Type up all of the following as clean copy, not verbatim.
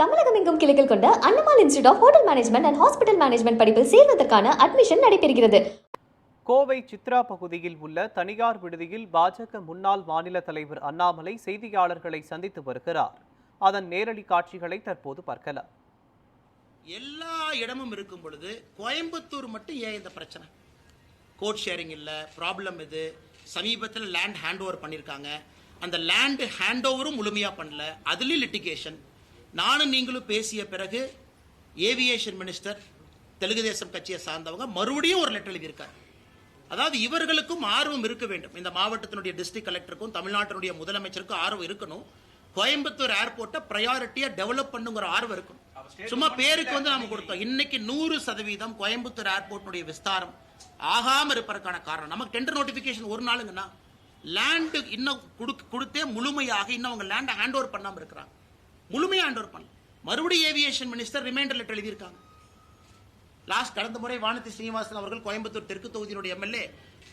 தமிழகம் எங்கும் கிளைகள் கொண்ட Annamal institute of hotel management and hospital management படிப்பில் சேர்வதற்கான அட்மிஷன் நடைபெறுகிறது. கோவை சித்ரா பகுதியில் உள்ள தனியார் விடுதியில் பாஜக முன்னாள் மாநில தலைவர் அண்ணாமலை செய்தியாளர்களை சந்தித்து வருகிறார். அதன் நேரடி காட்சிகளை தற்போது பார்க்கலாம். எல்லா இடமும் இருக்கும் பொழுது கோயம்புத்தூர் மட்டும் ஏன் இந்த பிரச்சனை? கோட் ஷேரிங் இல்லை, ப்ராப்ளம் இது. சமீபத்தில் லேண்ட் ஹேண்ட் ஓவர் பண்ணியிருக்காங்க. அந்த லேண்ட் ஹேண்ட் ஓவரும் முழுமையாக பண்ணல, அதுலேயும் லிட்டிகேஷன். நானும் நீங்களும் பேசிய பிறகு ஏவியேஷன் மினிஸ்டர் தெலுங்கு தேசம் கட்சியை சார்ந்தவங்க மறுபடியும் ஒரு லெட்டர் எழுதியிருக்காரு. அதாவது இவர்களுக்கும் ஆர்வம் இருக்க வேண்டும். இந்த மாவட்டத்தினுடைய டிஸ்ட்ரிக்ட் கலெக்டருக்கும் தமிழ்நாட்டினுடைய முதலமைச்சருக்கும் ஆர்வம் இருக்கணும். கோயம்புத்தூர் ஏர்போர்ட்டை ப்ரையாரிட்டியா டெவலப் பண்ணுங்கிற ஆர்வம் இருக்கணும். சும்மா பேருக்கு நாம கொடுத்தோம். இன்னைக்கு 100% கோயம்புத்தூர் ஏர்போர்ட்டுடைய விஸ்தாரம் ஆகாம இருப்பதற்கான காரணம் நமக்கு டெண்டர் நோட்டிபிகேஷன் ஒரு நாளுங்கன்னா லேண்டு இன்னும் கொடுத்தே முழுமையாக இன்னும் அவங்க லேண்டை ஹேண்ட் ஓவர் பண்ணாம இருக்கிறாங்க. முழுமையாக ஹேண்ட் ஓவர் பண்ண மறுபடியும் ஏவியேஷன் மினிஸ்டர் ரிமைண்டர் லெட்டர் எழுதியிருக்காங்க. கடந்த முறை வானதி ஸ்ரீனிவாசன் அவர்கள் கோயம்புத்தூர் தெற்கு தொகுதியினுடைய எம்எல்ஏ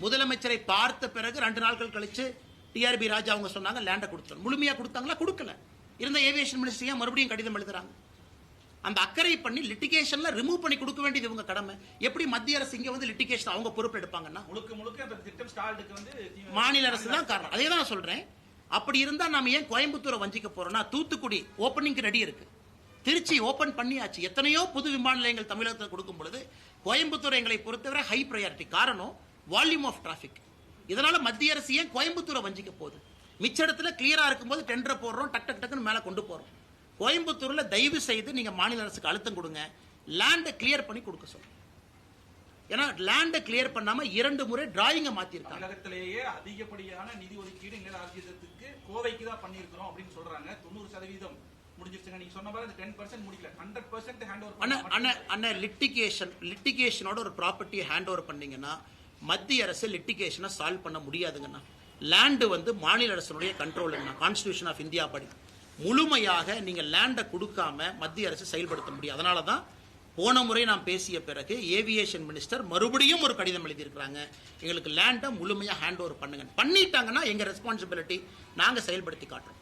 முதலமைச்சரை பார்த்த பிறகு 2 நாட்கள் கழிச்சு டிஆர்பி ராஜா அவங்க சொன்னாங்க லேண்டை கொடுத்துருவோம். முழுமையாக கொடுத்தாங்களா? கொடுக்கல. இருந்த ஏவியேஷன் மினிஸ்டர் மறுபடியும் கடிதம் எழுதுறாங்க. அந்த அக்கறை பண்ணி லிட்டிகேஷன்ல ரிமூவ் பண்ணி கொடுக்க வேண்டியது இவங்க கடமை. எப்படி மத்திய அரசு இங்க லிட்டிகேஷன் அவங்க பொறுப்பு எடுப்பாங்கன்னா மாநில அரசு தான் காரணம். அதே தான் சொல்றேன். அப்படி இருந்தா நாம ஏன் கோயம்புத்தூரை வஞ்சிக்க போறோம்னா, தூத்துக்குடி ஓப்பனிங் ரெடி இருக்கு, திருச்சி ஓபன் பண்ணியாச்சு. எத்தனையோ புது விமான நிலையங்கள் தமிழகத்தில் கொடுக்கும் பொழுது கோயம்புத்தூர் எங்களை பொறுத்தவரை ஹை ப்ரையாரிட்டி. காரணம் வால்யூம் ஆஃப் டிராபிக். இதனால மத்திய அரசு ஏன் கோயம்புத்தூரை வஞ்சிக்க போகுது? மிச்ச இடத்துல கிளியரா இருக்கும்போது டெண்டர் போடுறோம், டக் டக் டக்குன்னு மேல கொண்டு போறோம். கோயம்புத்தூர்ல தயவு செய்து நீங்க மாநில அரசுக்கு அழுத்தம் கொடுங்க, லேண்டை கிளியர் பண்ணி கொடுக்க சொல்லுங்க. ஏன்னா லேண்டை கிளியர் பண்ணாம 2 முறை டிராயிங்கை மாத்திருக்காங்க. தமிழகத்திலேயே அதிகப்படியான நிதி ஒதுக்கீடு ராஜ்யத்துக்கு கோவைக்கு தான் பண்ணியிருக்கிறோம் அப்படின்னு சொல்றாங்க. 90% முடிஞ்சிருச்சுங்க. நீங்க சொன்ன மாதிரி 10% முடிக்கல, 100% ஹேண்ட் ஓவர். அண்ணா லிட்டிகேஷனோட ஒரு ப்ராப்பர்ட்டியை ஹேண்ட் ஓவர் பண்ணீங்கன்னா மத்திய அரசு லிட்டிகேஷனை சால்வ் பண்ண முடியாதுங்கண்ணா. லேண்டு மாநில அரசுடைய கண்ட்ரோலுங்கண்ணா. கான்ஸ்டிடியூஷன் ஆஃப் இந்தியா படி முழுமையாக நீங்க லேண்டை கொடுக்காம மத்திய அரசு செயல்படுத்த முடியும். அதனால தான் போன முறை நாம் பேசிய பிறகு ஏவியேஷன் மினிஸ்டர் மறுபடியும் ஒரு கடிதம் எழுதியிருக்கிறாங்க. எங்களுக்கு லேண்டை முழுமையாக ஹேண்ட் ஓவர் பண்ணுங்க. பண்ணிட்டாங்கன்னா எங்க ரெஸ்பான்சிபிலிட்டி நாங்க செயல்படுத்தி காட்டுறோம்.